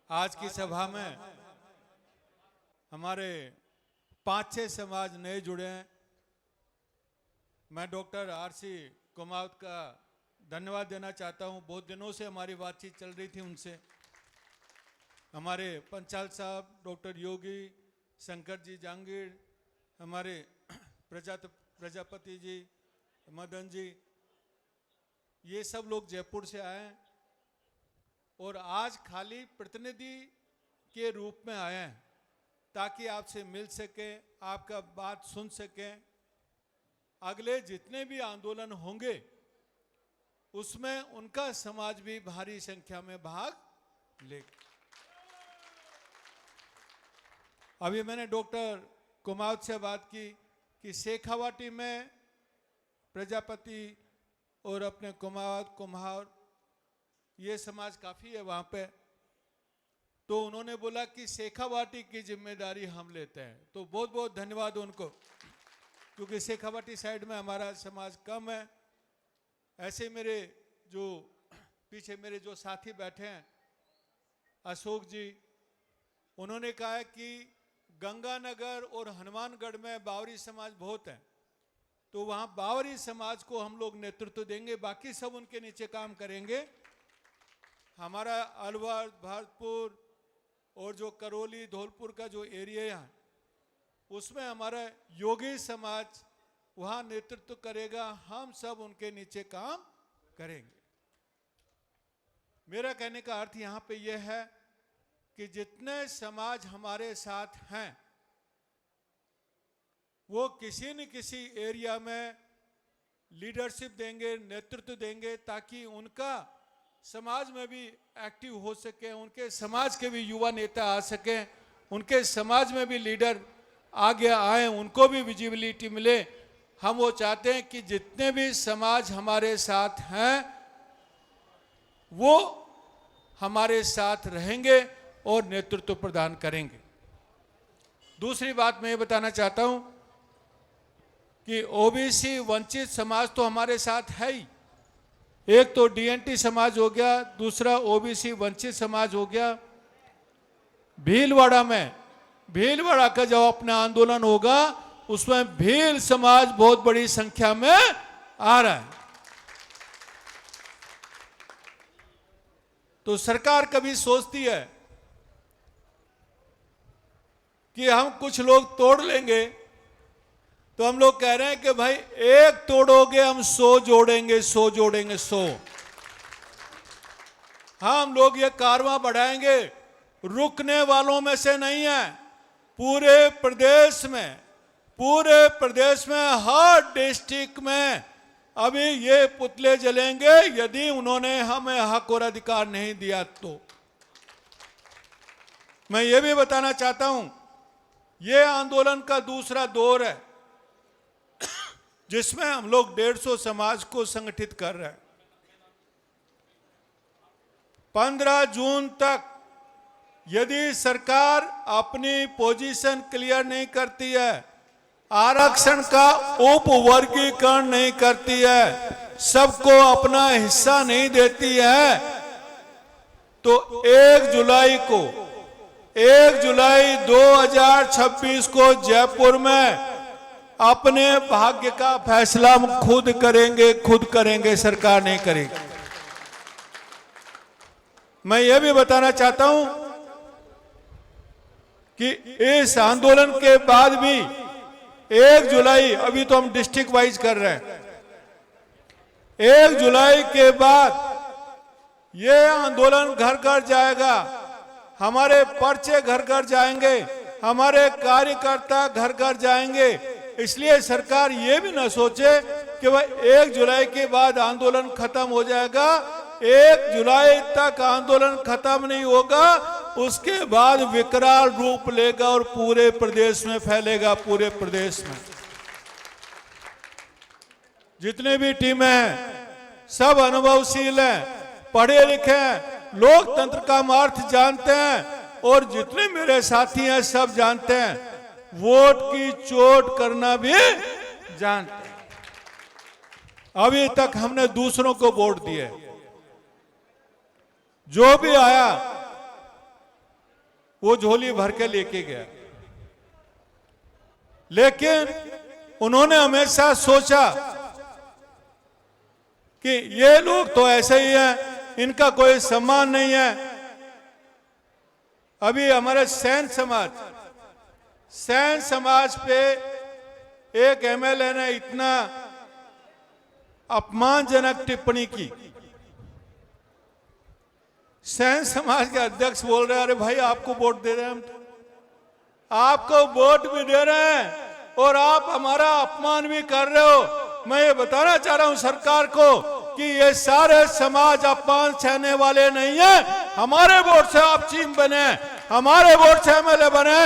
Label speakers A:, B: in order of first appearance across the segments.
A: आज की सभा में हमारे 5-6 समाज नए जुड़े हैं। मैं डॉक्टर आरसी कुमावत का धन्यवाद देना चाहता हूं। बहुत दिनों से हमारी बातचीत चल रही थी उनसे। हमारे पंचाल साहब, डॉक्टर योगी, शंकर जी जहांगीर, हमारे प्रजापति जी, मदन जी, ये सब लोग जयपुर से आए हैं और आज खाली प्रतिनिधि के रूप में आए हैं ताकि आपसे मिल सके, आपका बात सुन सके। अगले जितने भी आंदोलन होंगे उसमें उनका समाज भी भारी संख्या में भाग लेगा। अभी मैंने डॉक्टर कुमावत से बात की कि शेखावाटी में प्रजापति और अपने कुमावत, कुम्हार, ये समाज काफ़ी है वहाँ पे। तो उन्होंने बोला कि शेखावाटी की जिम्मेदारी हम लेते हैं। तो बहुत बहुत धन्यवाद उनको, क्योंकि शेखावाटी साइड में हमारा समाज कम है। ऐसे मेरे जो पीछे मेरे जो साथी बैठे हैं, अशोक जी, उन्होंने कहा है कि गंगानगर और हनुमानगढ़ में बावरी समाज बहुत है, तो वहाँ बावरी समाज को हम लोग नेतृत्व देंगे, बाकी सब उनके नीचे काम करेंगे। हमारा अलवर, भरतपुर और जो करौली, धौलपुर का जो एरिया है उसमें हमारा योगी समाज वहाँ नेतृत्व करेगा। हम सब उनके नीचे काम करेंगे। मेरा कहने का अर्थ यहाँ पे यह है कि जितने समाज हमारे साथ हैं वो किसी न किसी एरिया में लीडरशिप देंगे, नेतृत्व देंगे, ताकि उनका समाज में भी एक्टिव हो सके, उनके समाज के भी युवा नेता आ सके, उनके समाज में भी लीडर आगे आए, उनको भी विजिबिलिटी मिले। हम वो चाहते हैं कि जितने भी समाज हमारे साथ हैं वो हमारे साथ रहेंगे और नेतृत्व प्रदान करेंगे। दूसरी बात मैं ये बताना चाहता हूं कि ओबीसी वंचित समाज तो हमारे साथ है ही। एक तो डीएनटी समाज हो गया, दूसरा ओबीसी वंचित समाज हो गया। भीलवाड़ा का जो अपना आंदोलन होगा उसमें भील समाज बहुत बड़ी संख्या में आ रहा है। तो सरकार कभी सोचती है कि हम कुछ लोग तोड़ लेंगे, तो हम लोग कह रहे हैं कि भाई एक तोड़ोगे हम 100 जोड़ेंगे, 100 जोड़ेंगे 100। हम लोग ये कारवां बढ़ाएंगे, रुकने वालों में से नहीं है। पूरे प्रदेश में हर डिस्ट्रिक्ट में अभी ये पुतले जलेंगे यदि उन्होंने हमें हक और अधिकार नहीं दिया। तो मैं ये भी बताना चाहता हूं, ये आंदोलन का दूसरा दौर है जिसमें हम लोग 150 समाज को संगठित कर रहे हैं। 15 जून तक यदि सरकार अपनी पोजीशन क्लियर नहीं करती है, आरक्षण का उपवर्गीकरण नहीं करती है, सबको अपना हिस्सा नहीं देती है, तो 1 जुलाई 2026 को जयपुर में अपने भाग्य का फैसला हम खुद करेंगे, सरकार नहीं करेगी। मैं यह भी बताना चाहता हूं कि इस आंदोलन के बाद भी 1 जुलाई, अभी तो हम डिस्ट्रिक्ट वाइज कर रहे हैं, 1 जुलाई के बाद यह आंदोलन घर घर जाएगा, हमारे पर्चे घर घर जाएंगे, हमारे कार्यकर्ता घर घर जाएंगे। इसलिए सरकार ये भी ना सोचे कि भाई 1 जुलाई के बाद आंदोलन खत्म हो जाएगा। 1 जुलाई तक आंदोलन खत्म नहीं होगा, उसके बाद विकराल रूप लेगा और पूरे प्रदेश में फैलेगा। पूरे प्रदेश में जितने भी टीमें हैं सब अनुभवशील हैं, पढ़े लिखे हैं, लोकतंत्र का अर्थ जानते हैं, और जितने मेरे साथी हैं सब जानते हैं वोट की चोट करना भी जानते हैं। अभी तक हमने दूसरों को वोट दिए, जो भी आया वो झोली भर के लेके गया। लेकिन उन्होंने हमेशा सोचा कि ये लोग तो ऐसे ही हैं, इनका कोई सम्मान नहीं है। अभी हमारे सैन समाज पे एक एमएलए ने इतना अपमानजनक टिप्पणी की। सैन समाज के अध्यक्ष बोल रहे हैं, अरे भाई आपको वोट दे रहे हैं हम, तो आपको वोट भी दे रहे हैं और आप हमारा अपमान भी कर रहे हो। मैं ये बताना चाह रहा हूं सरकार को कि ये सारे समाज अपमान सहने वाले नहीं है। हमारे वोट से आप चीफ बने, हमारे वोट से एमएलए बने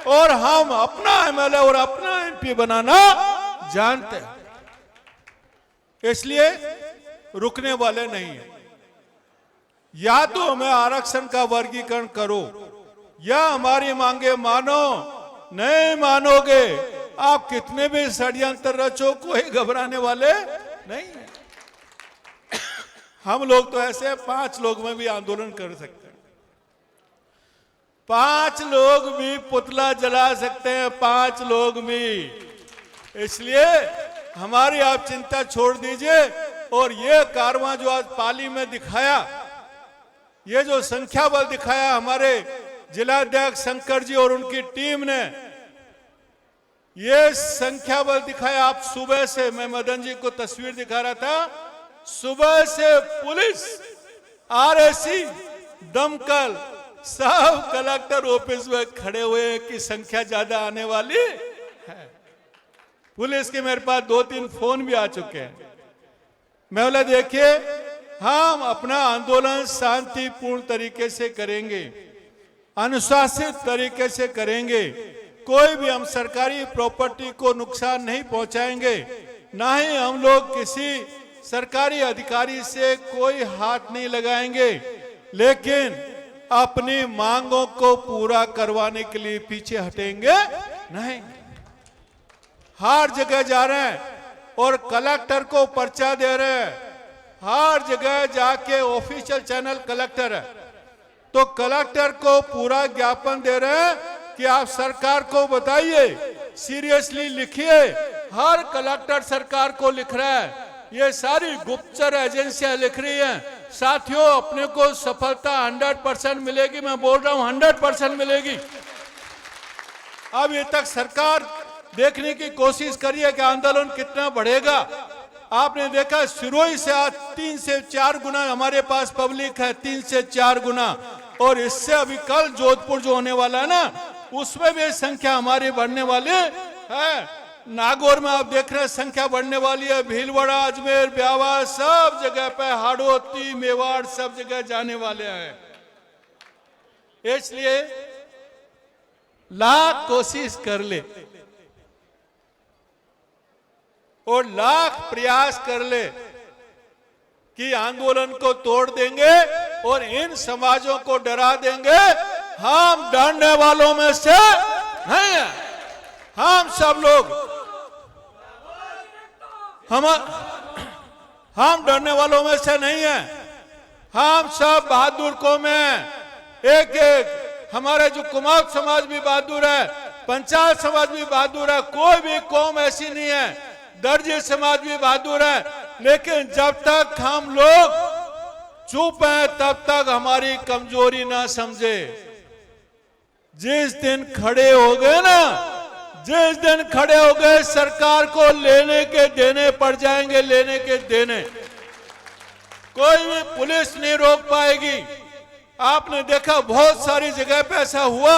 A: और हम अपना एमएलए और अपना एमपी बनाना जानते हैं, इसलिए रुकने वाले नहीं है। या तो हमें आरक्षण का वर्गीकरण करो या हमारी मांगे मानो। नहीं मानोगे, आप कितने भी षड्यंत्र रचो, कोई घबराने वाले नहीं है। हम लोग तो ऐसे 5 लोग में भी आंदोलन कर सकते हैं, 5 लोग भी पुतला जला सकते हैं, 5 लोग भी। इसलिए हमारी आप चिंता छोड़ दीजिए। और ये कारवां जो आज पाली में दिखाया, ये जो संख्या बल दिखाया हमारे जिलाध्यक्ष शंकर जी और उनकी टीम ने, ये संख्या बल दिखाया। आप सुबह से, मैं मदन जी को तस्वीर दिखा रहा था, सुबह से पुलिस, आरएसी, दमकल सब कलेक्टर ऑफिस में खड़े हुए कि संख्या ज्यादा आने वाली है। पुलिस के मेरे पास 2-3 फोन भी आ चुके हैं। मैं बोला देखिए, हम अपना आंदोलन शांतिपूर्ण तरीके से करेंगे, अनुशासित तरीके से करेंगे। कोई भी हम सरकारी प्रॉपर्टी को नुकसान नहीं पहुंचाएंगे, ना ही हम लोग किसी सरकारी अधिकारी से कोई हाथ नहीं लगाएंगे। लेकिन अपनी मांगों को पूरा करवाने के लिए पीछे हटेंगे नहीं। हर जगह जा रहे हैं और कलेक्टर को पर्चा दे रहे हैं। हर जगह जाके ऑफिशियल चैनल कलेक्टर है, तो कलेक्टर को पूरा ज्ञापन दे रहे हैं कि आप सरकार को बताइए, सीरियसली लिखिए। हर कलेक्टर सरकार को लिख रहा है, ये सारी गुप्तचर एजेंसियां लिख रही हैं। साथियों, अपने को सफलता 100% मिलेगी। मैं बोल रहा हूं 100% मिलेगी। अब ये तक सरकार देखने की कोशिश करिए कि आंदोलन कितना बढ़ेगा। आपने देखा सिरोही से आज 3 से 4 गुना हमारे पास पब्लिक है, 3 से 4 गुना। और इससे अभी कल जोधपुर जो होने वाला है ना, उसमें भी संख्या हमारी बढ़ने वाली है। नागौर में आप देख रहे हैं संख्या बढ़ने वाली है। भीलवाड़ा, अजमेर, ब्यावर, सब जगह पे, हाड़ौती, मेवाड़, सब जगह जाने वाले हैं। इसलिए लाख कोशिश कर ले और लाख प्रयास कर ले कि आंदोलन को तोड़ देंगे और इन समाजों को डरा देंगे। हम डरने वालों में से नहीं है। हम सब लोग हम डरने वालों में से नहीं है। हम सब बहादुर कौम हैं। एक एक हमारे जो कुमाऊं समाज भी बहादुर है, पंचायत समाज भी बहादुर है। कोई भी कौम ऐसी नहीं है। दर्जी समाज भी बहादुर है। लेकिन जब तक हम लोग चुप हैं, तब तक हमारी कमजोरी ना समझे। जिस दिन खड़े हो गए ना, जिस दिन खड़े हो गए, सरकार को लेने के देने पड़ जाएंगे, लेने के देने। कोई भी पुलिस नहीं रोक पाएगी। आपने देखा बहुत सारी जगह पे ऐसा हुआ।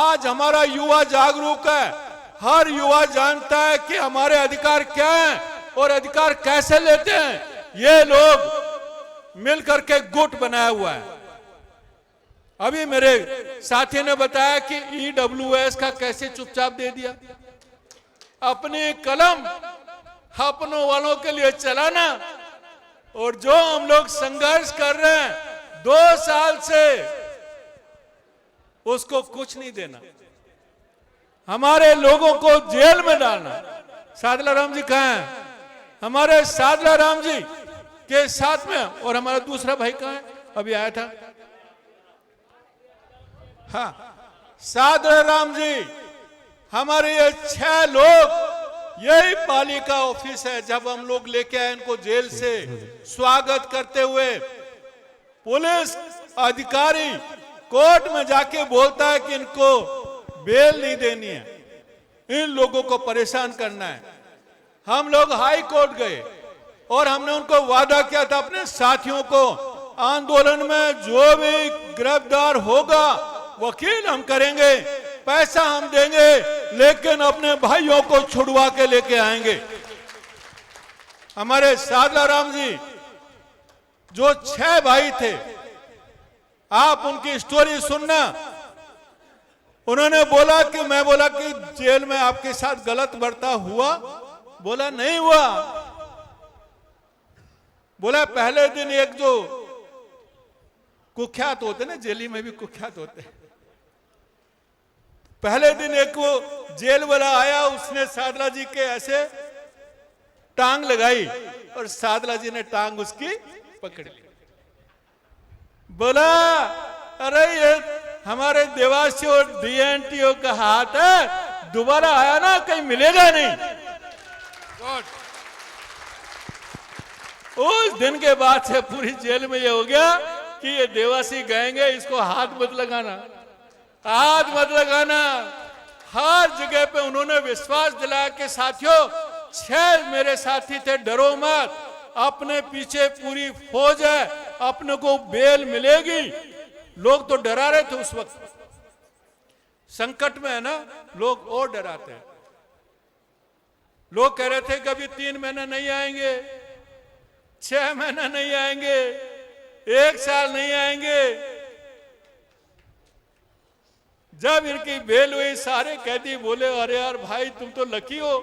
A: आज हमारा युवा जागरूक है। हर युवा जानता है कि हमारे अधिकार क्या हैं और अधिकार कैसे लेते हैं। ये लोग मिलकर के गुट बनाया हुआ है। अभी मेरे साथी ने बताया कि EWS का कैसे चुपचाप दे दिया। अपनी कलम अपनों वालों के लिए चलाना। और जो हम लोग संघर्ष कर रहे हैं 2 साल से, उसको कुछ नहीं देना। हमारे लोगों को जेल में डालना। सादला राम जी कहाँ हैं? हमारे सादला राम जी के साथ में। और हमारा दूसरा भाई कहाँ है? अभी आया था। हाँ, सादर राम जी, हमारे ये 6 लोग, यही पालिका ऑफिस है। जब हम लोग लेके आए इनको जेल से, स्वागत करते हुए पुलिस अधिकारी कोर्ट में जाके बोलता है कि इनको बेल नहीं देनी है, इन लोगों को परेशान करना है। हम लोग हाई कोर्ट गए और हमने उनको वादा किया था अपने साथियों को, आंदोलन में जो भी गिरफ्तार होगा वकील हम करेंगे, पैसा हम देंगे, लेकिन अपने भाइयों को छुड़वा के लेके आएंगे। हमारे सादला राम जी जो 6 भाई थे, आप उनकी स्टोरी सुनना। उन्होंने बोला कि मैं बोला कि जेल में आपके साथ गलत बर्ताव हुआ? बोला नहीं हुआ। बोला पहले दिन एक जो कुख्यात होते ना, जेली में भी कुख्यात होते, पहले दिन एक वो जेल वाला आया, उसने सादला जी के ऐसे टांग लगाई और सादला जी ने टांग उसकी पकड़ ली। बोला अरे ये हमारे देवासी और डीएनटीओ का हाथ है, दोबारा आया ना कहीं मिलेगा नहीं। उस दिन के बाद से पूरी जेल में ये हो गया कि ये देवासी गएंगे, इसको हाथ मत लगाना, हाथ मत लगाना। हर जगह पे उन्होंने विश्वास दिलाया कि साथियों, 6 मेरे साथी थे, डरो मत, अपने पीछे पूरी फौज है, अपने को बेल मिलेगी। लोग तो डरा रहे थे उस वक्त, संकट में है ना, लोग और डराते हैं। लोग कह रहे थे कभी 3 महीने नहीं आएंगे, 6 महीने नहीं आएंगे, 1 साल नहीं आएंगे। जब इनकी बेल हुई, सारे कैदी बोले अरे यार भाई तुम तो लकी हो,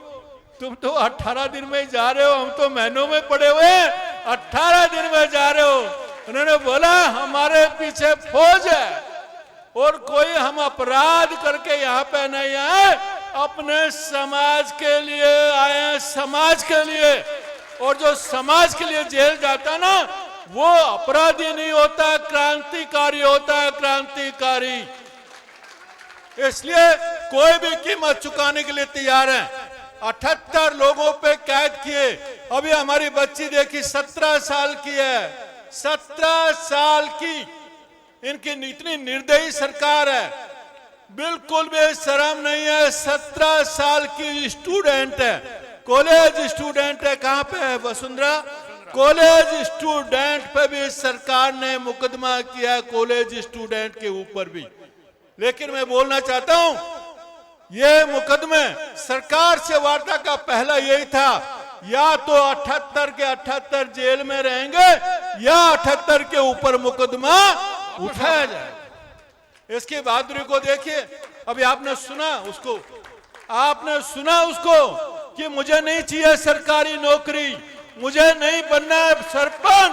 A: तुम तो 18 दिन में जा रहे हो, हम तो महीनों में पड़े हुए हैं, 18 दिन में जा रहे हो। उन्होंने बोला हमारे पीछे फौज है और कोई हम अपराध करके यहाँ पे नहीं आए, अपने समाज के लिए आए, समाज के लिए। और जो समाज के लिए जेल जाता ना, वो अपराधी नहीं होता, क्रांतिकारी होता है, क्रांतिकारी। इसलिए कोई भी कीमत चुकाने के लिए तैयार है। 78 लोगों पे कैद किए। अभी हमारी बच्ची देखी 17 साल की है, 17 साल की। इनकी इतनी निर्दयी सरकार है, बिल्कुल भी शर्म नहीं है। 17 साल की स्टूडेंट है, कॉलेज स्टूडेंट है। कहां पे है वसुंधरा? कॉलेज स्टूडेंट पे भी सरकार ने मुकदमा किया, कॉलेज स्टूडेंट के ऊपर भी। लेकिन मैं बोलना चाहता हूं, ये मुकदमे सरकार से वार्ता का पहला यही था, या तो 78 के 78 जेल में रहेंगे या 78 के ऊपर मुकदमा उठाया जाए। इसकी बहादुरी को देखिए। अभी आपने सुना उसको, आपने सुना उसको कि मुझे नहीं चाहिए सरकारी नौकरी, मुझे नहीं बनना है सरपंच,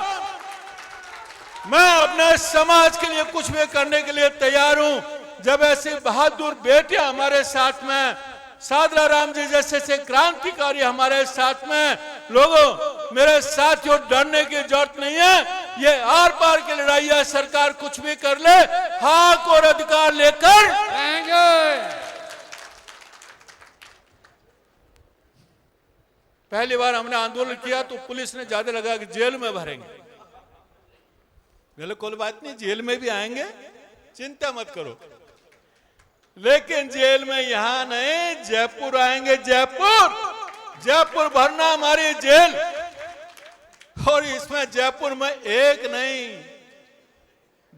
A: मैं अपने समाज के लिए कुछ भी करने के लिए तैयार हूं। जब ऐसे बहादुर बेटे हमारे साथ में, सादरा राम जी जैसे क्रांतिकारी हमारे साथ में, लोगों मेरे साथियों डरने की जरूरत नहीं है। ये आर पार की लड़ाई है, सरकार कुछ भी कर ले, हक और अधिकार लेकर आएंगे। पहली बार हमने आंदोलन किया तो पुलिस ने ज्यादा लगा कि जेल में भरेंगे। कोई बात नहीं, जेल में भी आएंगे, चिंता मत करो। लेकिन जेल में यहां नहीं, जयपुर आएंगे, जयपुर, जयपुर भरना हमारी जेल। और इसमें जयपुर में एक नहीं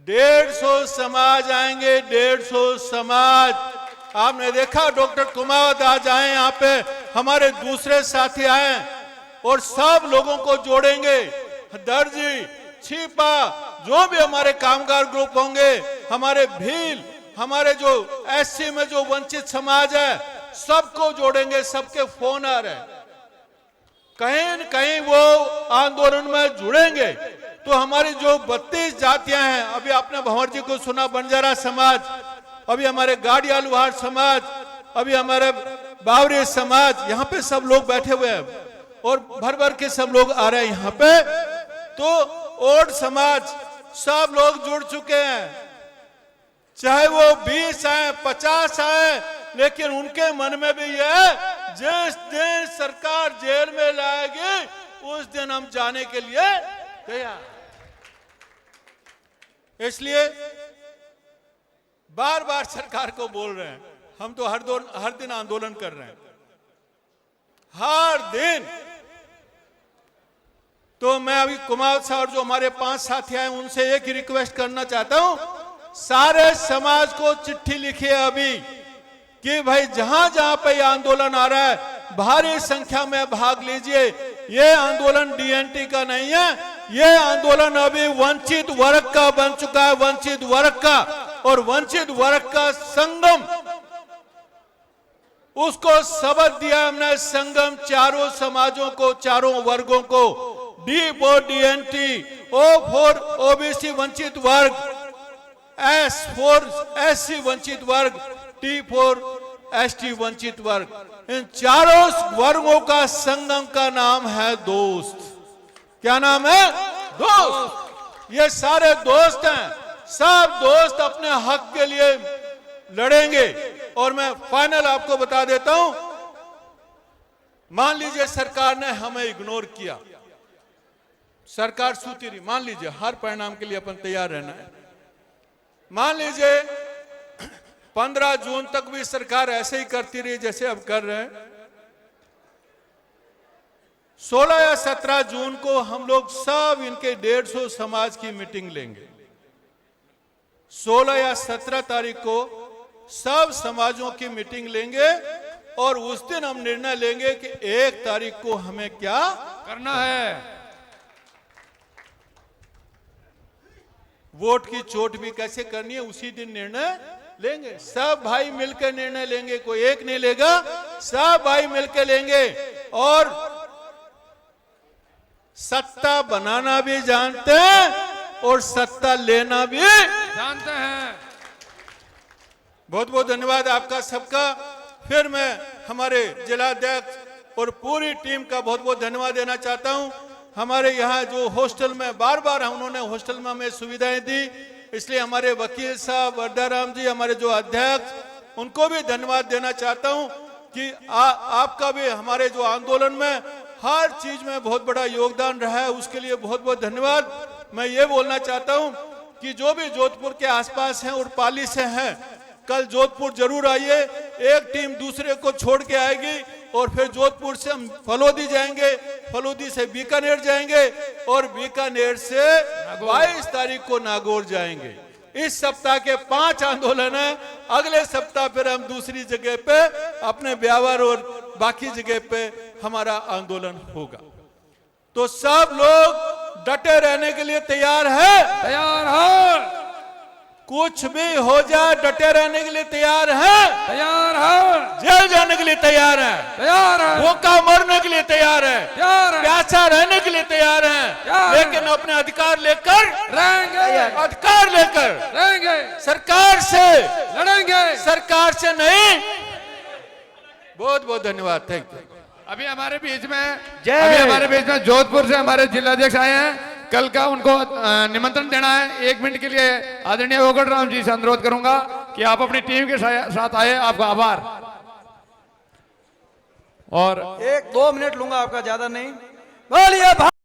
A: 150 समाज आएंगे, 150 समाज। आपने देखा डॉक्टर कुमावत आज आए यहाँ पे, हमारे दूसरे साथी आए और सब लोगों को जोड़ेंगे। दर्जी, छिपा, जो भी हमारे कामगार ग्रुप होंगे, हमारे भील, हमारे जो एससी में जो वंचित समाज है, सबको जोड़ेंगे। सबके फोन आ रहे हैं, कहीं न कहीं वो आंदोलन में जुड़ेंगे। तो हमारी जो 32 जातियां हैं, अभी आपने भंवर जी को सुना, बंजारा समाज, अभी हमारे गाड़िया लुहार समाज, अभी हमारे बावरी समाज, यहाँ पे सब लोग बैठे हुए हैं और भर भर के सब लोग आ रहे हैं यहाँ पे। तो ओड समाज, सब लोग जुड़ चुके हैं। चाहे वो 20 आए 50 आए, लेकिन उनके मन में भी ये है जिस दिन सरकार जेल में लाएगी उस दिन हम जाने के लिए तैयार। इसलिए बार बार सरकार को बोल रहे हैं, हम तो हर दिन आंदोलन कर रहे हैं, हर दिन। तो मैं अभी कुमावत साहब जो हमारे 5 साथी आए उनसे एक ही रिक्वेस्ट करना चाहता हूं, सारे समाज को चिट्ठी लिखिए अभी कि भाई जहां जहां पे ये आंदोलन आ रहा है भारी संख्या में भाग लीजिए। ये आंदोलन डीएनटी का नहीं है, ये आंदोलन अभी वंचित वर्ग का बन चुका है, वंचित वर्ग का, और वंचित वर्ग का संगम, उसको सबक दिया हमने। संगम चारों समाजों को, चारों वर्गों को, D for DNT, O for OBC वंचित वर्ग, एस फॉर एससी वंचित वर्ग, टी फॉर एसटी वंचित वर्ग, इन चारों वर्गों का संगम का नाम है दोस्त। क्या नाम है? दोस्त। ये सारे दोस्त हैं, सब दोस्त अपने हक के लिए लड़ेंगे। और मैं फाइनल आपको बता देता हूं, मान लीजिए सरकार ने हमें इग्नोर किया, सरकार सूती रही, मान लीजिए, हर परिणाम के लिए अपन तैयार रहना है। मान लीजिए 15 जून तक भी सरकार ऐसे ही करती रही जैसे अब कर रहे हैं। 16 या 17 जून को हम लोग सब इनके 150 समाज की मीटिंग लेंगे। 16 या 17 तारीख को सब समाजों की मीटिंग लेंगे और उस दिन हम निर्णय लेंगे कि 1 तारीख को हमें क्या
B: करना है।
A: वोट की चोट भी कैसे करनी है उसी दिन निर्णय लेंगे। सब भाई मिलकर निर्णय लेंगे, कोई एक नहीं लेगा, सब भाई मिलकर लेंगे। और सत्ता बनाना भी जानते हैं और सत्ता लेना भी
B: जानते हैं।
A: बहुत बहुत धन्यवाद आपका सबका। फिर मैं हमारे जिलाध्यक्ष और पूरी टीम का बहुत बहुत धन्यवाद देना चाहता हूं। हमारे यहाँ जो हॉस्टल में बार बार उन्होंने हॉस्टल में हमें सुविधाएं दी, इसलिए हमारे वकील साहब वर्धाराम जी, हमारे जो अध्यक्ष, उनको भी धन्यवाद देना चाहता हूं कि आपका भी हमारे जो आंदोलन में हर चीज में बहुत बड़ा योगदान रहा है, उसके लिए बहुत बहुत धन्यवाद। मैं ये बोलना चाहता हूं कि जो भी जोधपुर के आसपास हैं और पाली से हैं, कल जोधपुर जरूर आइए। एक टीम दूसरे को छोड़ के आएगी और फिर जोधपुर से हम फलोदी जाएंगे, फलोदी से बीकानेर जाएंगे और बीकानेर से 22 तारीख को नागौर जाएंगे। इस सप्ताह के 5 आंदोलन है। अगले सप्ताह फिर हम दूसरी जगह पे अपने ब्यावर और बाकी जगह पे हमारा आंदोलन होगा। तो सब लोग डटे रहने के लिए तैयार है?
B: तैयार है।
A: कुछ भी हो जाए डटे रहने के लिए तैयार है?
B: तैयार है।
A: जेल जाने के लिए तैयार है?
B: तैयार है।
A: भूखा मरने के लिए तैयार है?
B: तैयार है।
A: प्यासा रहने के लिए तैयार है? लेकिन अपने अधिकार लेकर
B: रहेंगे,
A: अधिकार लेकर
B: रहेंगे,
A: सरकार से
B: लड़ेंगे,
A: सरकार से नहीं। बहुत बहुत धन्यवाद, थैंक यू।
B: अभी हमारे बीच में जोधपुर से हमारे जिलाध्यक्ष आए हैं। कल का उनको निमंत्रण देना है। 1 मिनट के लिए आदरणीय वोगड़ राम जी से अनुरोध करूंगा कि आप अपनी टीम के साथ आए। आपका आभार। और
C: 1-2 मिनट लूंगा आपका, ज्यादा नहीं। बोलिए।